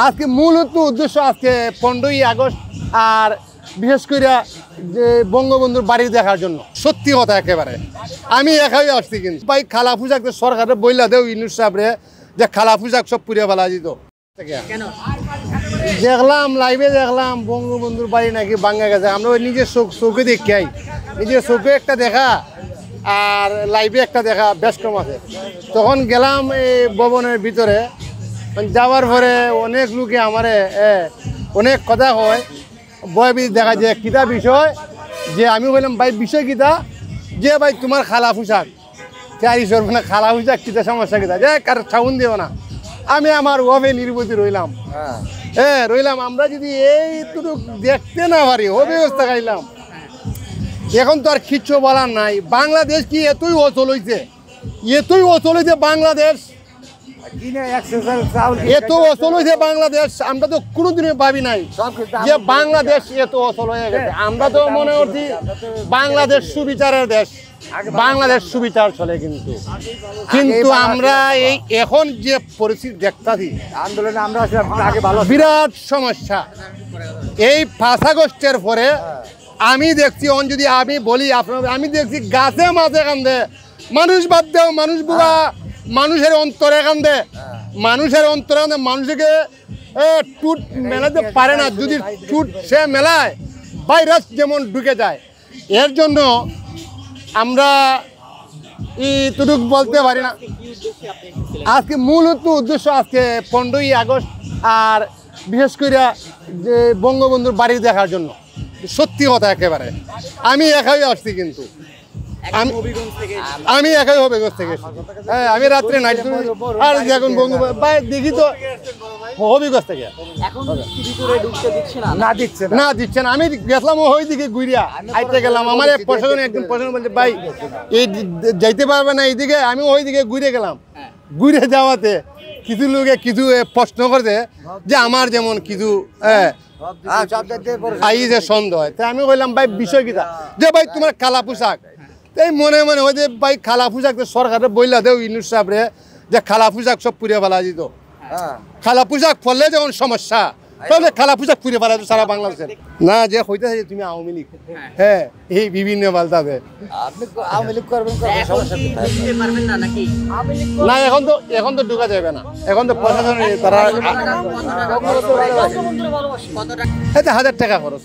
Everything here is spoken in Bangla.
আজকে মূলত উদ্দেশ্য আজকে 15ই আগস্ট আর বিশেষ করে যে বঙ্গবন্ধুর বাড়ি দেখার জন্য। সত্যি কথা একেবারে আমি একাই আসছি, কিন্তু ভাই খালা পোশাক সরকারের বইলা দেও ইউনুস সাহেবরে যে খালা পোশাক সব পুড়িয়ে ফেলা যেত। দেখলাম লাইভে দেখলাম বঙ্গবন্ধুর বাড়ি নাকি ভাঙা গেছে। আমরা ওই নিজের চোখে দেখাই, নিজের চোখে একটা দেখা আর লাইভে একটা দেখা বেশ কম আছে। তখন গেলাম এই ভবনের ভিতরে, যাওয়ার পরে অনেক লোকে আমারে অনেক কথা হয়, বয়বিধি দেখা যায় কিতা বিষয়। যে আমি বললাম ভাই বিষয় কিতা, যে ভাই তোমার খালা পোশাক চারিশোর মানে খালা পোশাক কিতা সমস্যা কিতা, যে কার ছাউন দিও না। আমি আমার ওভাবে নির্বতি রইলাম, রইলাম। আমরা যদি এইটুকু দেখতে না পারি অব্যবস্থা খাইলাম। এখন তো আর কিচ্ছু বলার নাই। বাংলাদেশ কি এতই অচল হয়েছে, এতই অচল হয়েছে বাংলাদেশ, এত অচল হয়েছে বাংলাদেশ। আমরা তো কোনোদিনই ভাবি নাই যে বাংলাদেশ এত অচল হয়ে গেছে। আমরা তো মনে করছি বাংলাদেশ সুবিচারের দেশ, বাংলাদেশ সুবিচার চলে, কিন্তু আমরা এই এখন যে পরিস্থিতি দেখতেছি আন্দোলনে আমরা বিরাট সমস্যা। এই 5 আগস্টের পরে আমি দেখছি, যদি আমি বলি আপনার, আমি দেখছি গাছে মাঝে কান্দে মানুষ, বাদ দেও মানুষ বুড়া, মানুষের অন্তরে কান্দে, মানুষের অন্তরে কান্দে। মানুষকে টুট মেলাতে পারে না, যদি টুট সে মেলায় ভাইরাস যেমন ঢুকে যায়। এর জন্য আমরা এইটুক বলতে পারি না। আজকে মূলত উদ্দেশ্য আজকে 15ই আগস্ট আর বিশেষ করে যে বঙ্গবন্ধুর বাড়ি দেখার জন্য। সত্যি কথা একেবারে আমি একাই আসছি, কিন্তু আমি একাই হবিগঞ্জ থেকে। হ্যাঁ, আমি রাত্রে নাইট আর এখন দেখি তো হবিগঞ্জ থেকে না দিচ্ছে না। আমি গেছিলাম ওই দিকে ঘুরিয়া আইতে গেলাম, আমার প্রশাসন একজন প্রশাসন বলছে ভাই এই যাইতে পারবে না এইদিকে। আমি ওই দিকে ঘুরে গেলাম, ঘুরে যাওয়াতে কিছু লোকে কিছু প্রশ্ন করছে যে আমার যেমন কিছু আই যে সন্দেহ হয়। তাই আমি বললাম ভাই বিষয় কিতা, যে ভাই তোমার কালা পোশাক। এই মনে মনে হয় যে ভাই খালা পোশাক সরকারের বইলা দেও ইউনুস সাহেবরে যে খালা পোশাক সব পুড়িয়ে ফেলা যেত। খালা পোশাক ফলে যখন সমস্যা, তাহলে খালা পোশাক পুড়িয়ে ফেলা যেত সারা বাংলাদেশের। না যে হইতেছে যে তুমি আওয়ামী লীগ, হ্যাঁ এই বিভিন্ন পাল্টাবে না। এখন তো ঢুকা যাবে না, এখন তো প্রশাসন তারা 1000 টাকা খরচ।